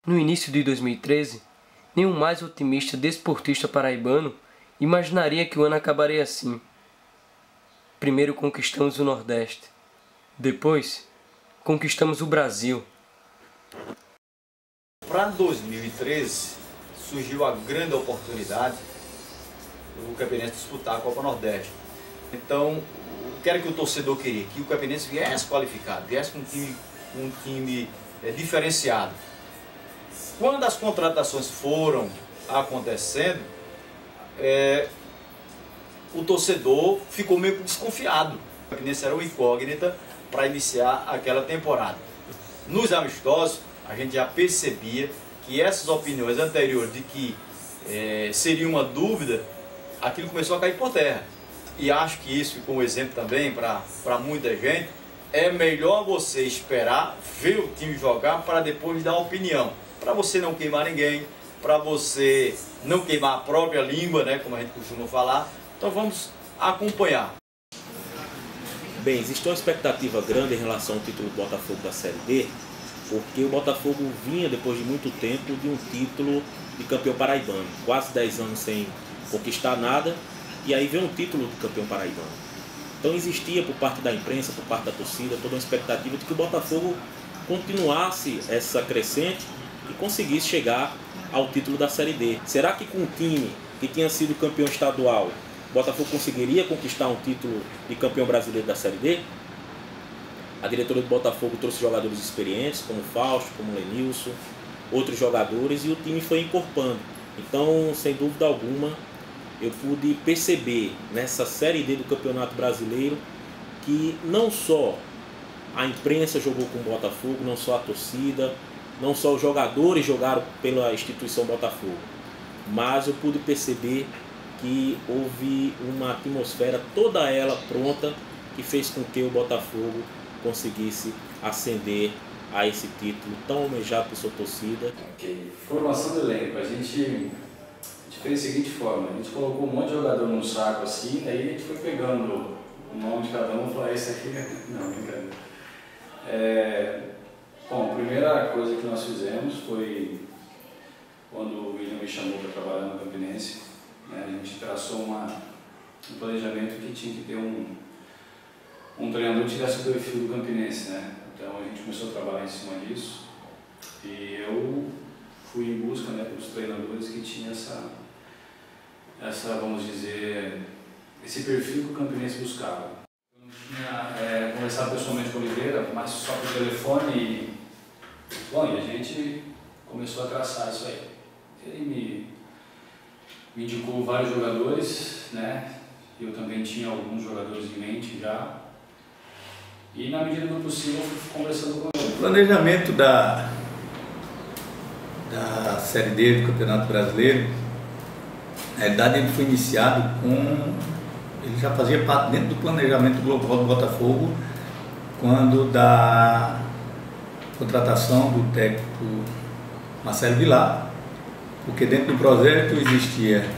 No início de 2013, nenhum mais otimista desportista paraibano imaginaria que o ano acabaria assim. Primeiro conquistamos o Nordeste. Depois, conquistamos o Brasil. Para 2013, surgiu a grande oportunidade do Campinense disputar a Copa Nordeste. Então, o que era que o torcedor queria? Que o Campinense viesse qualificado, viesse com um time diferenciado. Quando as contratações foram acontecendo, o torcedor ficou meio desconfiado. O Campinense era uma incógnita para iniciar aquela temporada. Nos amistosos, a gente já percebia que essas opiniões anteriores de que seria uma dúvida, aquilo começou a cair por terra. E acho que isso ficou um exemplo também para muita gente. É melhor você esperar, ver o time jogar para depois dar opinião. Para você não queimar ninguém, para você não queimar a própria língua, né, como a gente costuma falar. Então vamos acompanhar. Bem, existe uma expectativa grande em relação ao título do Botafogo da Série D, porque o Botafogo vinha, depois de muito tempo, de um título de campeão paraibano. Quase 10 anos sem conquistar nada, e aí veio um título de campeão paraibano. Então existia por parte da imprensa, por parte da torcida, toda uma expectativa de que o Botafogo continuasse essa crescente e conseguisse chegar ao título da Série D. Será que com um time que tinha sido campeão estadual, o Botafogo conseguiria conquistar um título de campeão brasileiro da Série D? A diretoria do Botafogo trouxe jogadores experientes, como Fausto, como Lenilson, outros jogadores, e o time foi encorpando. Então, sem dúvida alguma, eu pude perceber nessa Série D do Campeonato Brasileiro que não só a imprensa jogou com o Botafogo, não só a torcida, não só os jogadores jogaram pela instituição Botafogo, mas eu pude perceber que houve uma atmosfera, toda ela pronta, que fez com que o Botafogo conseguisse ascender a esse título tão almejado por sua torcida. Ok. Formação do elenco. A gente fez da seguinte forma: a gente colocou um monte de jogador num saco assim, aí a gente foi pegando o nome de cada um e falou: esse aqui não, brincadeira. Bom, a primeira coisa que nós fizemos foi quando o William me chamou para trabalhar no Campinense, né, a gente traçou um planejamento que tinha que ter um treinador que tivesse o perfil do Campinense, né? Então a gente começou a trabalhar em cima disso e eu fui em busca, né, dos treinadores que tinham essa, vamos dizer, esse perfil que o Campinense buscava. Eu não tinha conversado pessoalmente com o Oliveira, mas só por telefone bom, e a gente começou a traçar isso aí. Ele me indicou vários jogadores, né? Eu também tinha alguns jogadores em mente já. E na medida do possível eu fui conversando com ele. O planejamento da Série D do Campeonato Brasileiro, na realidade ele foi iniciado ele já fazia parte dentro do planejamento global do Botafogo, quando da contratação do técnico Marcelo Vilar, porque dentro do projeto existia,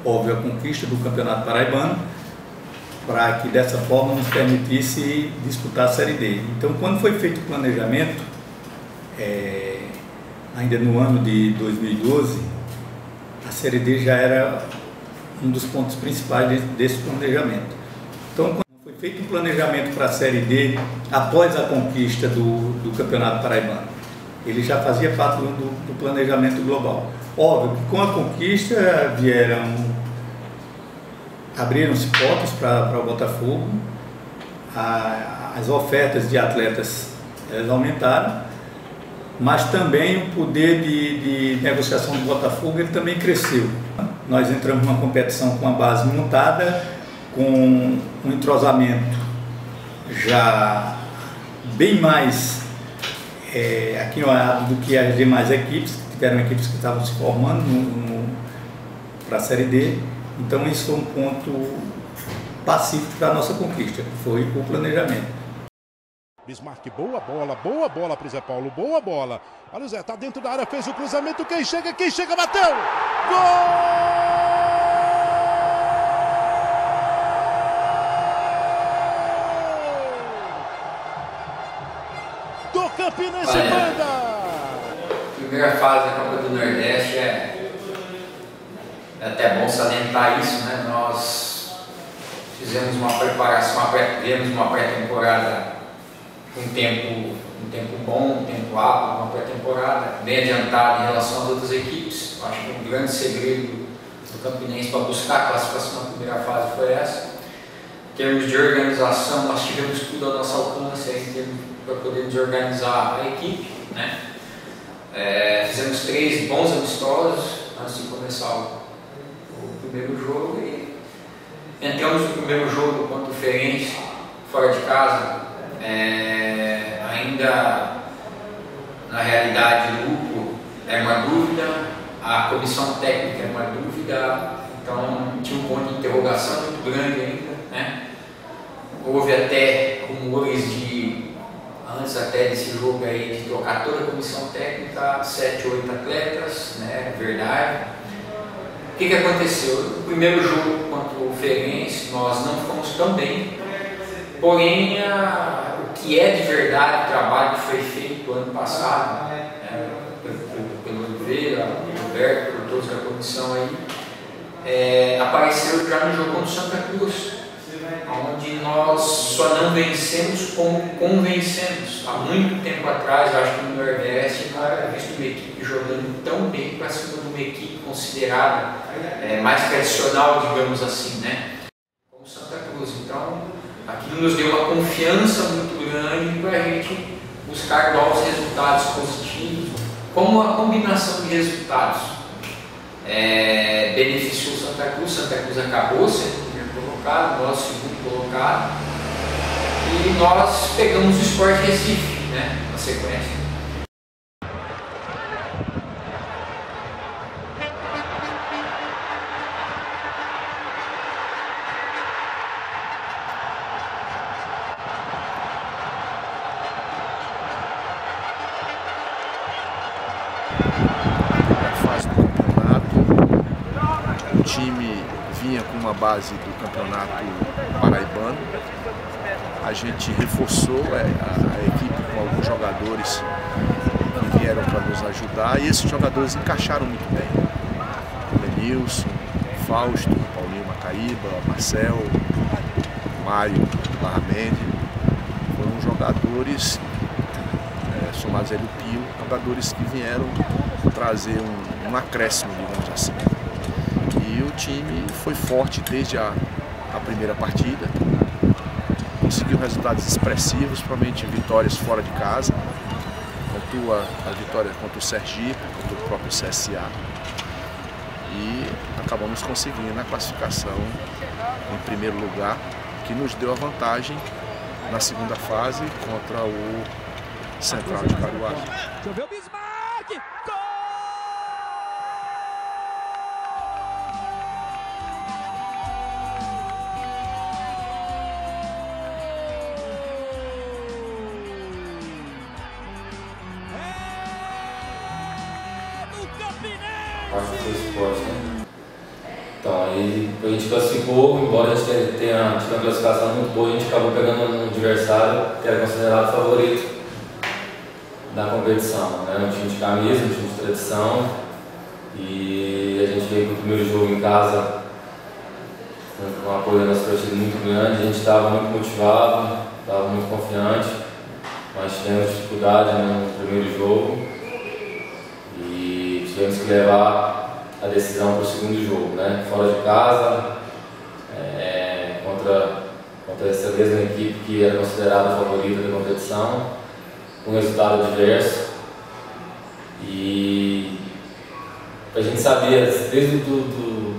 óbvio, a conquista do Campeonato Paraibano, para que dessa forma nos permitisse disputar a Série D. Então, quando foi feito o planejamento, ainda no ano de 2012, a Série D já era um dos pontos principais desse planejamento. Então, quando foi feito o planejamento para a Série D, após a conquista do Campeonato Paraibano, ele já fazia parte do planejamento global. Óbvio que com a conquista abriram-se portas para o Botafogo, as ofertas de atletas elas aumentaram, mas também o poder de negociação do Botafogo ele também cresceu. Nós entramos numa competição com a base montada, com um entrosamento já bem mais aquinhoado do que as demais equipes, que tiveram equipes que estavam se formando para a Série D. Então isso foi um ponto pacífico para a nossa conquista, que foi o planejamento. Bismarck, boa bola para o Zé Paulo, boa bola. Olha o Zé, tá dentro da área, fez o cruzamento, quem chega, bateu! Gol! Do Campinense Banda! primeira fase da Copa do Nordeste é até bom salientar isso, né? Nós fizemos uma preparação, tivemos uma pré-temporada com um tempo bom, um tempo hábil, uma pré-temporada bem adiantada em relação às outras equipes. Eu acho que um grande segredo do Campinense para buscar a classificação na primeira fase foi essa. Em termos de organização, nós tivemos tudo ao nosso alcance para podermos organizar a equipe, né? Fizemos 3 bons amistosos antes de começar o primeiro jogo e entramos no primeiro jogo contra o Feirense, fora de casa, ainda na realidade o grupo era uma dúvida, a comissão técnica era uma dúvida, então tinha um ponto de interrogação muito grande ainda, né? Houve até rumores antes até desse jogo aí, de trocar toda a comissão técnica, 7 ou 8 atletas, né? Verdade. O que aconteceu? No primeiro jogo contra o Feirense, nós não fomos tão bem, porém o que é de verdade o trabalho que foi feito ano passado, pelo Oliveira, pelo Roberto, por todos da comissão aí, apareceu já no jogo contra o Santa Cruz, onde nós só não vencemos como convencemos. Há muito tempo atrás, eu acho que no Nordeste não era visto uma equipe jogando tão bem para cima de uma equipe considerada mais tradicional, digamos assim, né? Como Santa Cruz. Então, aquilo nos deu uma confiança muito grande para a gente buscar novos resultados positivos, como uma combinação de resultados beneficiou Santa Cruz acabou sendo o primeiro colocado, nós segundo colocado, e nós pegamos o Sport Recife, né, na sequência. O time vinha com uma base do campeonato paraibano. A gente reforçou a equipe com alguns jogadores que vieram para nos ajudar e esses jogadores encaixaram muito bem. O Lenilson, Fausto, Paulinho Macaíba, Marcel, Mário Larramendi, foram jogadores, somados aí do Pio, jogadores que vieram trazer um acréscimo, digamos assim. E o time foi forte desde a primeira partida, conseguiu resultados expressivos, principalmente vitórias fora de casa, tanto a vitória contra o Sergipe, contra o próprio CSA, e acabamos conseguindo a classificação em primeiro lugar, que nos deu a vantagem na segunda fase contra o Central de Caruaru. Deixa eu ver o Bismarck! Gol! Parte do esporte, né? Então, aí a gente classificou, embora a gente tenha tido uma classificação muito boa, a gente acabou pegando um adversário que era considerado favorito da competição, né? Um time de camisa, um time de tradição, e a gente veio para o primeiro jogo em casa com um apoio da nossa torcida muito grande. A gente estava muito motivado, estava muito confiante, mas tivemos dificuldade no primeiro jogo e tivemos que levar a decisão para o segundo jogo, né? Fora de casa, contra essa mesma equipe que era considerada a favorita da competição, com um resultado adverso. E a gente sabia desde o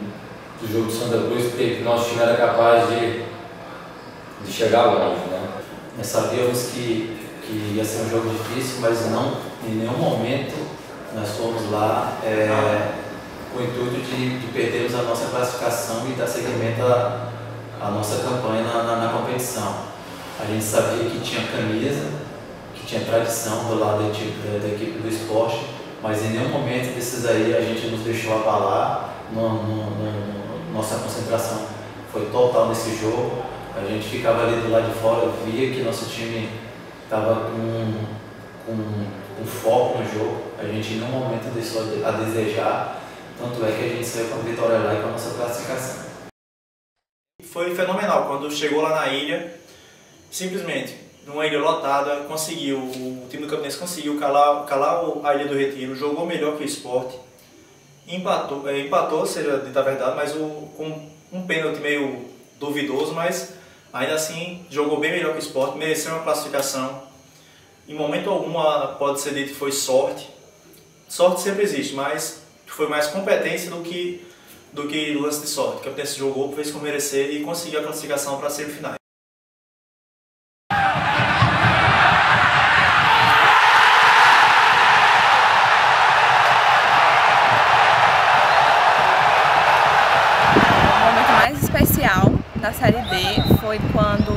jogo de Santa Cruz que o nosso time era capaz de chegar longe, né? Nós sabíamos que ia ser um jogo difícil, mas não, em nenhum momento nós fomos lá com o intuito de perdermos a nossa classificação e dar seguimento à nossa campanha na competição. A gente sabia que tinha camisa, que tinha tradição do lado da equipe do esporte, mas em nenhum momento desses aí a gente nos deixou abalar. Nossa concentração foi total nesse jogo. A gente ficava ali do lado de fora, via que nosso time estava com com foco no jogo. A gente em nenhum momento deixou a desejar, tanto é que a gente saiu com a vitória lá e com a nossa classificação. Foi fenomenal, quando chegou lá na ilha, simplesmente, numa ilha lotada, o time do Campinense conseguiu calar a Ilha do Retiro, jogou melhor que o Sport, empatou, seja dita a verdade, mas com um pênalti meio duvidoso, mas ainda assim jogou bem melhor que o Sport, mereceu uma classificação. Em momento algum pode ser dito que foi sorte. Sorte sempre existe, mas foi mais competência do que lance de sorte. O Campinense jogou, fez com merecer e conseguiu a classificação para a semifinal. O momento mais especial da Série D foi quando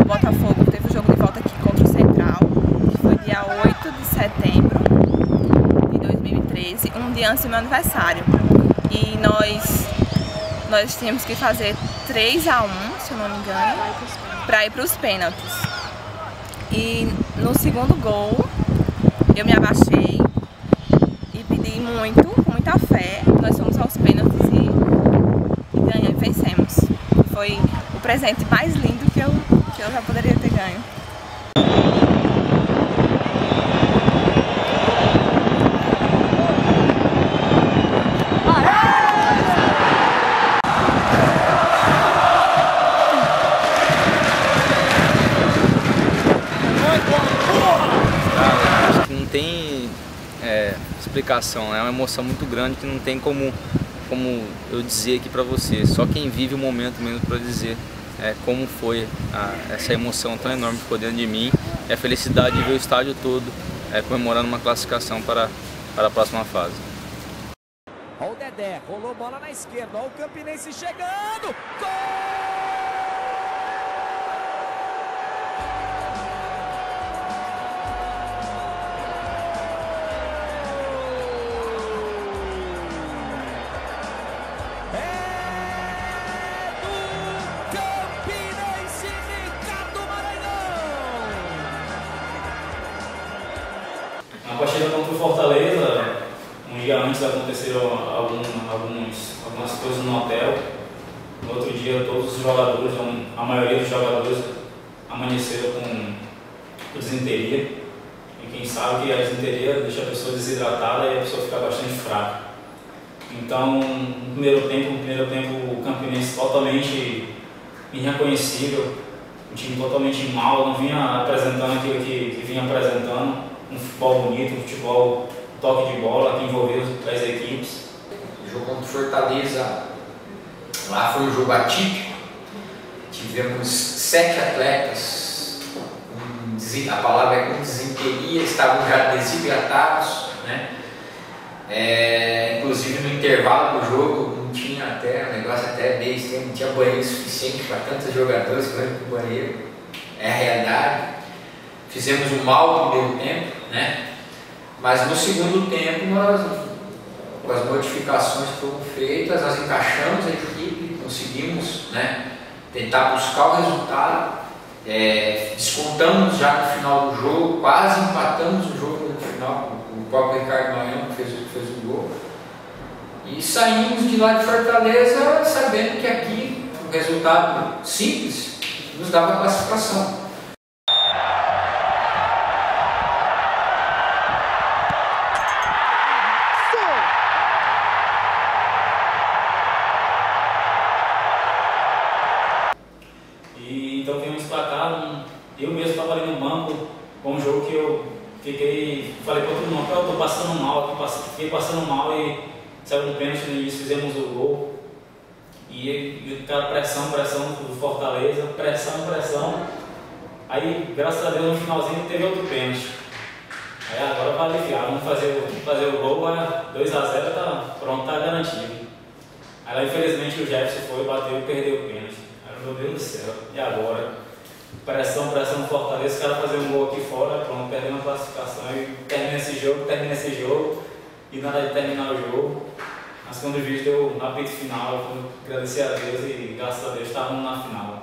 o Botafogo teve o jogo de volta aqui contra o Central, que foi dia 8 de setembro de 2013, um dia antes do meu aniversário. E nós tínhamos que fazer 3-1, se eu não me engano, para ir para os pênaltis. E no segundo gol, eu me abaixei e pedi com muita fé. Nós fomos aos pênaltis e vencemos. Foi o presente mais lindo que eu já poderia ter ganho. Não tem explicação, é uma emoção muito grande que não tem como eu dizer aqui pra você. Só quem vive o momento mesmo pra dizer como foi essa emoção tão enorme que ficou dentro de mim e a felicidade de ver o estádio todo comemorando uma classificação para a próxima fase. Olha o Dedé, rolou bola na esquerda, olha o Campinense chegando, gol! Na partida contra o Fortaleza, um dia antes aconteceram algumas coisas no hotel. No outro dia, todos os jogadores, a maioria dos jogadores, amanheceram com desinteria. E quem sabe que a desinteria deixa a pessoa desidratada e a pessoa fica bastante fraca. Então, no primeiro tempo o Campinense totalmente irreconhecível, um time totalmente mal, não vinha apresentando aquilo que vinha apresentando. Um futebol bonito, um futebol toque de bola que envolveu as equipes. O jogo contra o Fortaleza, lá foi um jogo atípico. Tivemos 7 atletas, a palavra é com desinteria, estavam já desidratados, né? Inclusive no intervalo do jogo não tinha o negócio até meio estranho, não tinha banheiro suficiente para tantos jogadores correndo para o banheiro. É a realidade. Fizemos um mau primeiro tempo, né? Mas no segundo tempo, com as modificações que foram feitas, nós encaixamos a equipe, conseguimos, né, tentar buscar o resultado, descontamos já no final do jogo, quase empatamos o jogo no final, o próprio Ricardo Maranhão fez o gol. E saímos de lá de Fortaleza sabendo que aqui o resultado simples nos dava a classificação. Então vimos pra cá, eu mesmo estava ali no banco, com um jogo que eu falei para todo mundo, eu tô passando mal, fiquei passando mal e saiu no pênalti no início, fizemos o gol. E o cara, pressão do Fortaleza, pressão. Aí, graças a Deus, no finalzinho teve outro pênalti. Aí agora vai aliviar, vamos fazer o gol, 2-0, tá pronto, tá garantido. Aí lá, infelizmente, o Jefferson foi, bateu e perdeu o pênalti. Meu Deus do céu, e agora? Pressão no Fortaleza, os caras fazer um gol aqui fora, pronto, perdendo a classificação e termina esse jogo e nada de terminar o jogo. Mas quando o juiz deu o apito final, eu agradecer a Deus e graças a Deus estávamos na final.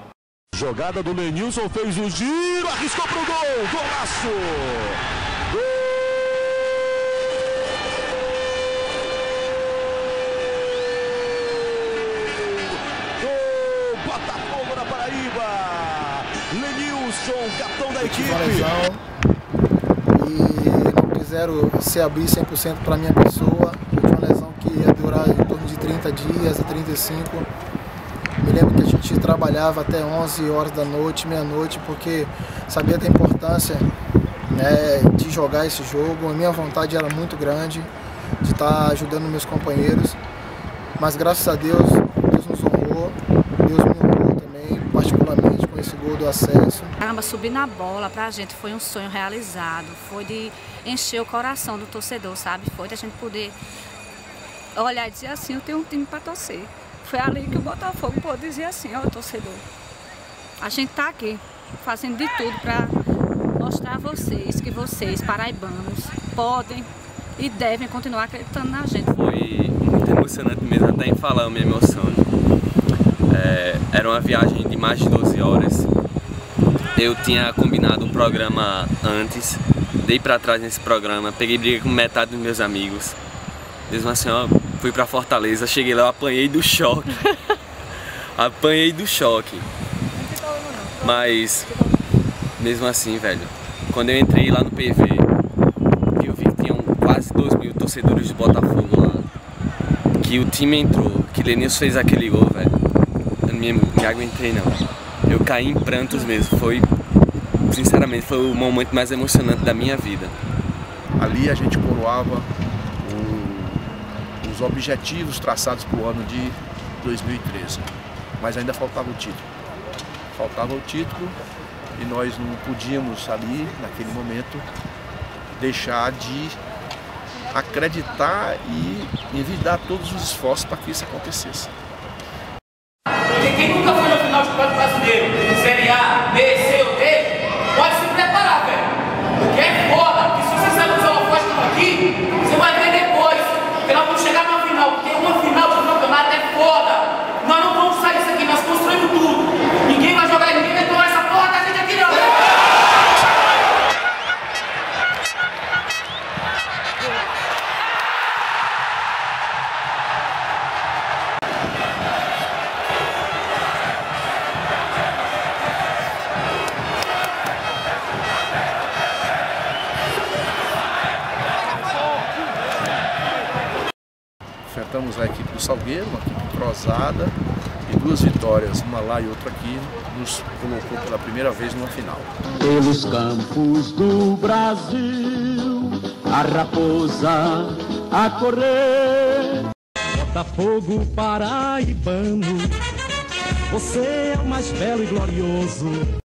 Jogada do Lenilson, fez o giro, arriscou pro gol, golaço! capitão da equipe. Tive uma lesão e não quiseram se abrir 100% para minha pessoa. Eu tinha uma lesão que ia durar em torno de 30 dias a 35. Me lembro que a gente trabalhava até 11 horas da noite, meia-noite, porque sabia da importância, né, de jogar esse jogo. A minha vontade era muito grande de estar ajudando meus companheiros, mas graças a Deus, Deus nos honrou, Deus me honrou também, particularmente com esse gol do acesso. Caramba, subir na bola pra gente foi um sonho realizado, foi de encher o coração do torcedor, sabe? Foi de a gente poder olhar e dizer assim, eu tenho um time para torcer. Foi ali que o Botafogo pôde dizer assim, ó, torcedor, a gente tá aqui fazendo de tudo para mostrar a vocês que vocês, paraibanos, podem e devem continuar acreditando na gente. Foi muito emocionante mesmo, até em falar eu me emociono. Era uma viagem de mais de 12 horas. Eu tinha combinado um programa antes, dei pra trás nesse programa, peguei briga com metade dos meus amigos. Mesmo assim, ó, fui pra Fortaleza, cheguei lá, eu apanhei do choque. Apanhei do choque. Mas, mesmo assim, velho, quando eu entrei lá no PV, eu vi que tinham quase 2.000 torcedores do Botafogo lá, que o time entrou, que Lenilson fez aquele gol, velho, eu não me aguentei não. Eu caí em prantos mesmo, sinceramente, foi o momento mais emocionante da minha vida. Ali a gente coroava os objetivos traçados para o ano de 2013, mas ainda faltava o título. Faltava o título e nós não podíamos ali, naquele momento, deixar de acreditar e envidar todos os esforços para que isso acontecesse. Quem nunca foi no final de campeonato brasileiro, Série A, B, C ou D, pode se preparar, velho. Porque é foda, porque se você sabe usar uma forte como aqui, você vai ver depois. Porque nós vamos chegar numa final, porque uma final de campeonato é foda. Nós não vamos sair disso aqui, nós construímos tudo. Ninguém vai jogar, ninguém vai tomar essa porra da gente aqui não. Enfrentamos a equipe do Salgueiro, uma equipe entrosada, e 2 vitórias, uma lá e outra aqui, nos colocou pela primeira vez numa final. Pelos campos do Brasil, a raposa a correr. Botafogo paraibano, você é o mais belo e glorioso.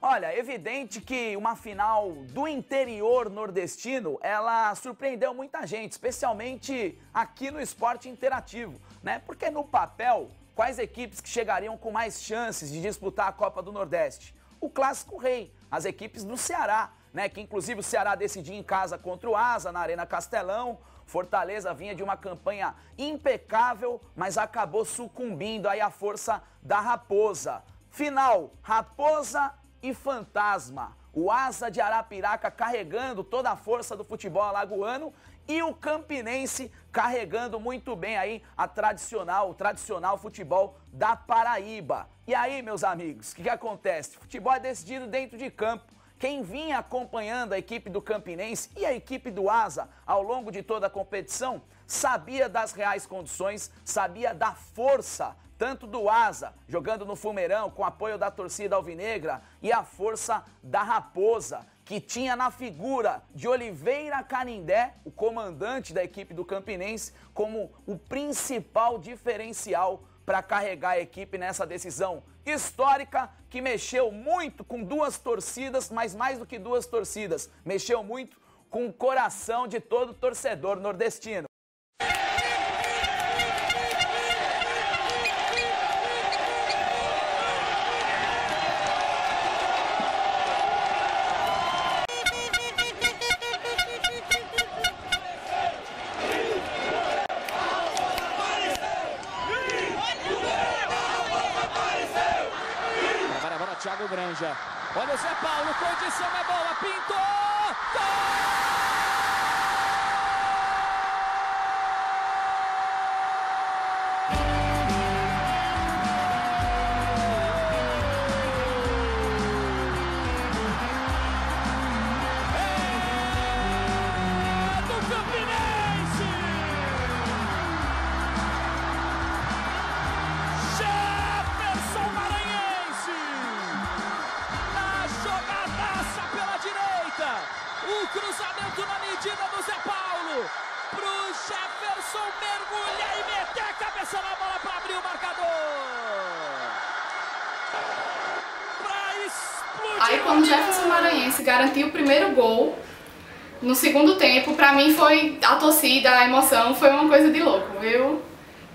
Olha, é evidente que uma final do interior nordestino, ela surpreendeu muita gente, especialmente aqui no esporte interativo, né? Porque no papel, quais equipes que chegariam com mais chances de disputar a Copa do Nordeste? O Clássico Rei, as equipes do Ceará, né? Que inclusive o Ceará decidiu em casa contra o Asa, na Arena Castelão. Fortaleza vinha de uma campanha impecável, mas acabou sucumbindo aí à força da Raposa. Final, Raposa e Fantasma, o Asa de Arapiraca carregando toda a força do futebol alagoano e o Campinense carregando muito bem aí o tradicional futebol da Paraíba. E aí, meus amigos, o que acontece? O futebol é decidido dentro de campo. Quem vinha acompanhando a equipe do Campinense e a equipe do Asa ao longo de toda a competição sabia das reais condições, sabia da força tanto do Asa, jogando no Fumeirão, com apoio da torcida alvinegra, e a força da Raposa, que tinha na figura de Oliveira Canindé, o comandante da equipe do Campinense, como o principal diferencial para carregar a equipe nessa decisão histórica que mexeu muito com 2 torcidas, mas mais do que 2 torcidas, mexeu muito com o coração de todo torcedor nordestino. Thiago Granja, olha o Zé Paulo, condição é bola, pintou! Gol! Alisson mergulha e mete a cabeça na bola para abrir o marcador. Para explodir. Aí quando o Jefferson Maranhense garantiu o primeiro gol, no segundo tempo, para mim foi a torcida, a emoção, foi uma coisa de louco. Eu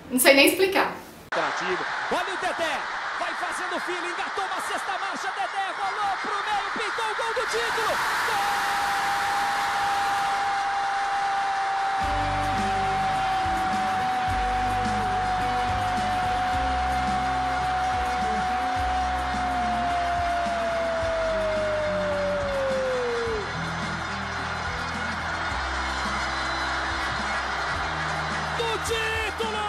não sei nem explicar. Olha o Dedé, vai fazendo fila, engatou uma sexta marcha, Dedé rolou pro meio, pintou o gol do título. Gol! Título!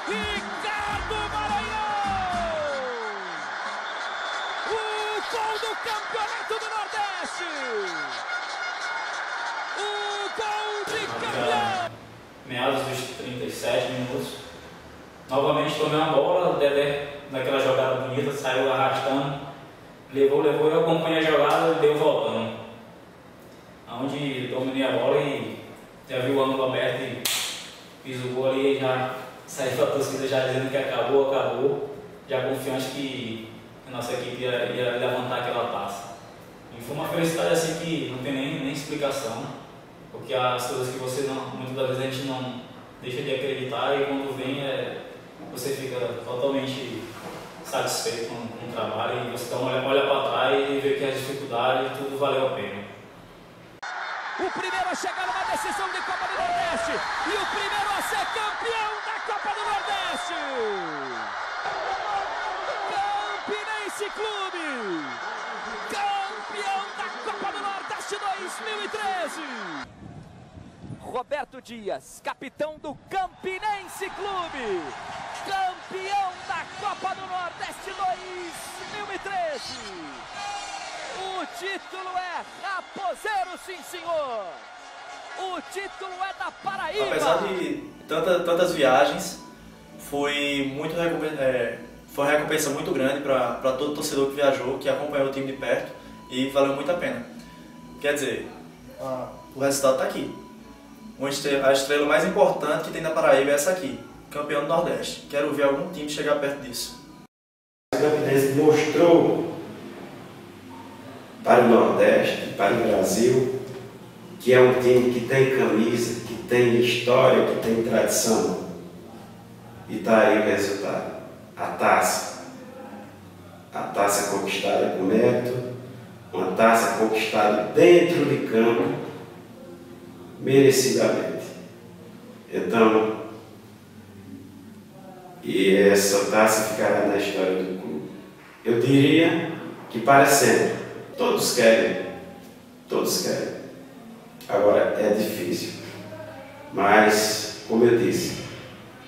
Ricardo Maranhão! O gol do Campeonato do Nordeste! O gol de campeão! Meados dos 37 minutos. Novamente tomei uma bola, o Dedé, naquela jogada bonita, saiu arrastando. Levou, eu acompanhei a jogada e deu voltando. Onde dominei a bola e já vi o ângulo aberto e fiz o gol ali, já saí para a torcida já dizendo que acabou, já confiante que a nossa equipe ia levantar aquela taça. E foi uma felicidade assim que não tem nem explicação, porque as coisas que você muitas das vezes a gente não deixa de acreditar e quando vem você fica totalmente satisfeito com o trabalho e você olha para trás e vê que as dificuldades tudo valeu a pena. O primeiro a chegar numa decisão de Copa do Nordeste e o primeiro a ser campeão da Copa do Nordeste. Campinense Clube, campeão da Copa do Nordeste 2013. Roberto Dias, capitão do Campinense Clube, campeão da Copa do Nordeste 2013. O título é raposeiro, sim senhor! O título é da Paraíba! Apesar de tantas viagens, foi uma recompensa muito grande para todo torcedor que viajou, que acompanhou o time de perto e valeu muito a pena. Quer dizer, o resultado está aqui. A estrela mais importante que tem na Paraíba é essa aqui, campeão do Nordeste. Quero ver algum time chegar perto disso. O Campinense mostrou para o Nordeste, para o Brasil, que é um time que tem camisa, que tem história, que tem tradição. E está aí o resultado. A taça conquistada com mérito, uma taça conquistada dentro de campo, merecidamente. Então, e essa taça ficará na história do clube. Eu diria que para sempre. Todos querem. Agora é difícil, mas, como eu disse,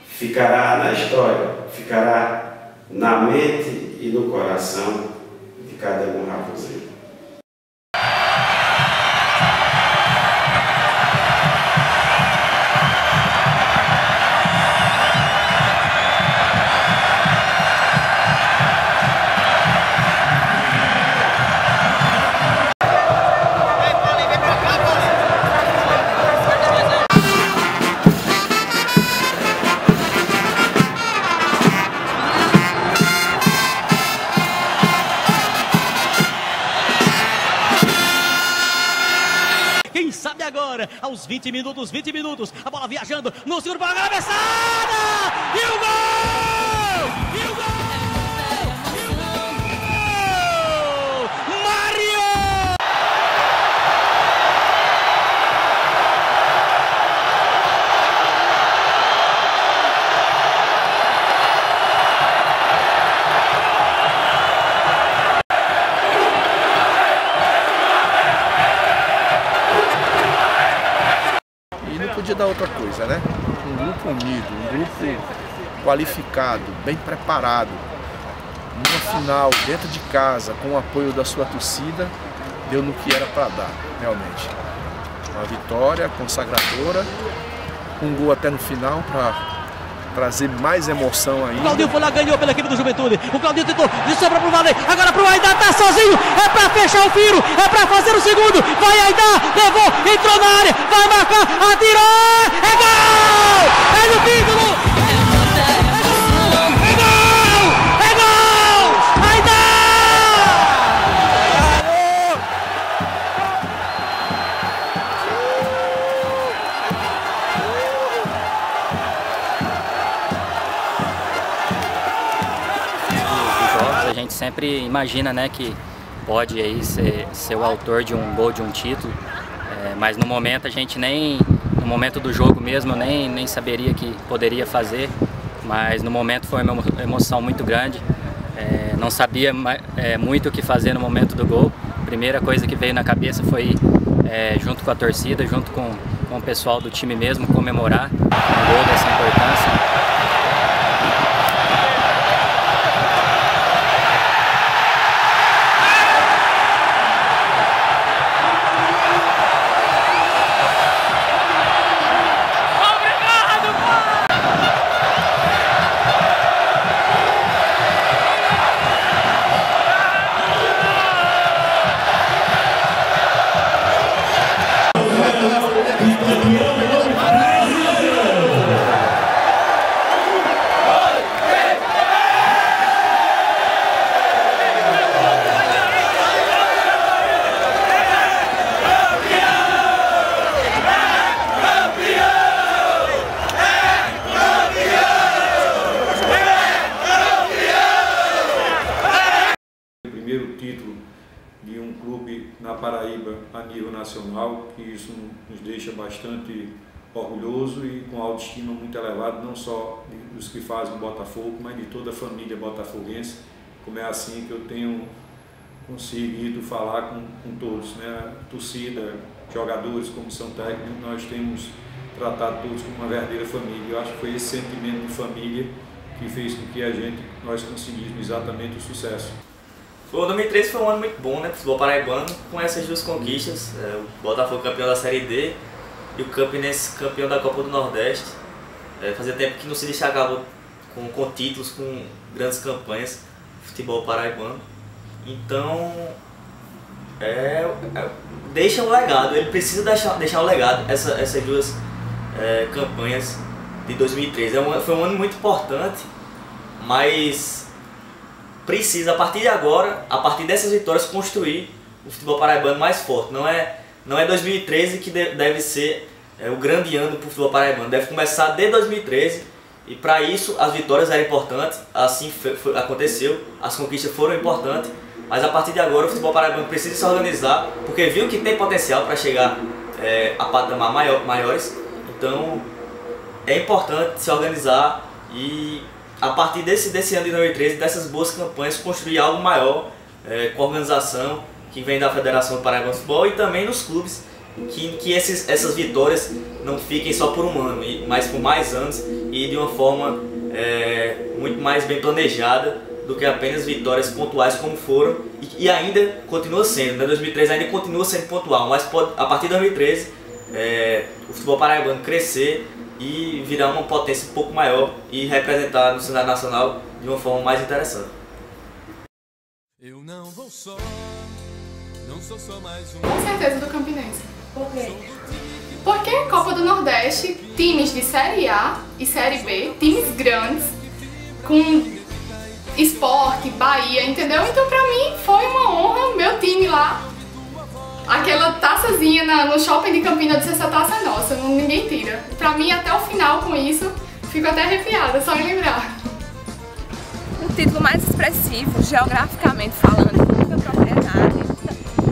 ficará na história, ficará na mente e no coração de cada um raposeiro. Agora, aos 20 minutos, a bola viajando no segundo para a cabeçada! E o gol! E o gol! E o gol! Mário! Podia dar outra coisa, né? Um grupo unido, um grupo qualificado, bem preparado, numa final dentro de casa, com o apoio da sua torcida, deu no que era para dar, realmente. Uma vitória consagradora, um gol até no final para trazer mais emoção ainda. O Claudinho foi lá, ganhou pela equipe do Juventude. O Claudinho tentou, de sobra pro Valei. Agora pro Aidar, tá sozinho. É pra fechar o firo, é pra fazer o segundo. Vai Aidar, levou, entrou na área, vai marcar, atirou, é gol! sempre imagina, né, que pode aí ser o autor de um gol, de um título, mas no momento a gente no momento do jogo mesmo, eu nem saberia que poderia fazer, mas no momento foi uma emoção muito grande, não sabia muito o que fazer no momento do gol. A primeira coisa que veio na cabeça foi junto com a torcida, junto com o pessoal do time mesmo, comemorar um gol dessa importância. De um clube na Paraíba a nível nacional, que isso nos deixa bastante orgulhoso e com autoestima muito elevada, não só dos que fazem o Botafogo, mas de toda a família botafoguense, como é assim que eu tenho conseguido falar com todos, né? Torcida, jogadores, comissão técnica, nós temos tratado todos como uma verdadeira família. Eu acho que foi esse sentimento de família que fez com que nós conseguíssemos exatamente o sucesso. O 2013 foi um ano muito bom, né, para o futebol paraibano, com essas duas conquistas, o Botafogo campeão da Série D e o Campinense campeão da Copa do Nordeste. Fazia tempo que não se destacava com títulos, com grandes campanhas, futebol paraibano. Então, deixa um legado, ele precisa deixar um legado, essas duas campanhas de 2013. Foi um ano muito importante, mas precisa, a partir de agora, a partir dessas vitórias, construir o futebol paraibano mais forte. Não é 2013 que deve ser o grande ano para o futebol paraibano, deve começar de 2013, e para isso as vitórias eram importantes, assim aconteceu, as conquistas foram importantes, mas a partir de agora o futebol paraibano precisa se organizar, porque viu que tem potencial para chegar a patamar maiores, então é importante se organizar e a partir desse ano de 2013, dessas boas campanhas, construir algo maior com a organização que vem da Federação Paraibana de Futebol e também nos clubes, que essas vitórias não fiquem só por um ano, mas por mais anos e de uma forma muito mais bem planejada do que apenas vitórias pontuais como foram e ainda continua sendo, né? 2013 ainda continua sendo pontual, mas pode, a partir de 2013 o futebol paraibano crescer e virar uma potência um pouco maior e representar no cenário nacional de uma forma mais interessante. Eu não vou só, não sou só mais um. Com certeza do Campinense. Por quê? Porque Copa do Nordeste, times de Série A e Série B, times grandes, com Sport, Bahia, entendeu? Então pra mim foi uma honra, meu time lá. Aquela taçazinha no shopping de Campinas, disse, essa taça é nossa, ninguém tira. Pra mim, até o final com isso, fico até arrepiada, só em lembrar. O título mais expressivo, geograficamente falando, com muita propriedade,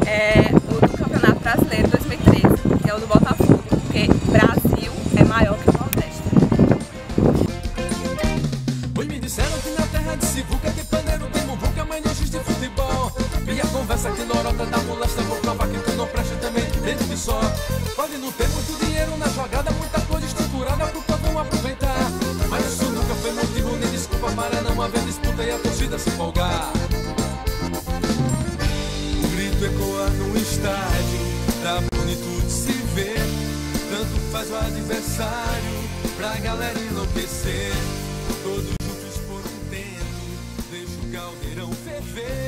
é o do Campeonato Brasileiro 2013, que é o do Botafogo, porque Brasil é maior que o Nordeste. Oi, me disseram que na terra de Sivuca, de Paneiro, tem muvuca, mas não existe futebol. E a conversa que Norota da molesta, vou provar que tu não presta também dentro de só. Pode não ter muito dinheiro na jogada, muita coisa estruturada pro povo aproveitar. Mas isso nunca foi motivo nem desculpa para não haver disputa e a torcida se folgar. O grito ecoa no estádio, dá bonito de se ver. Tanto faz o adversário, pra galera enlouquecer. Todos juntos por um tempo, deixa o caldeirão ferver.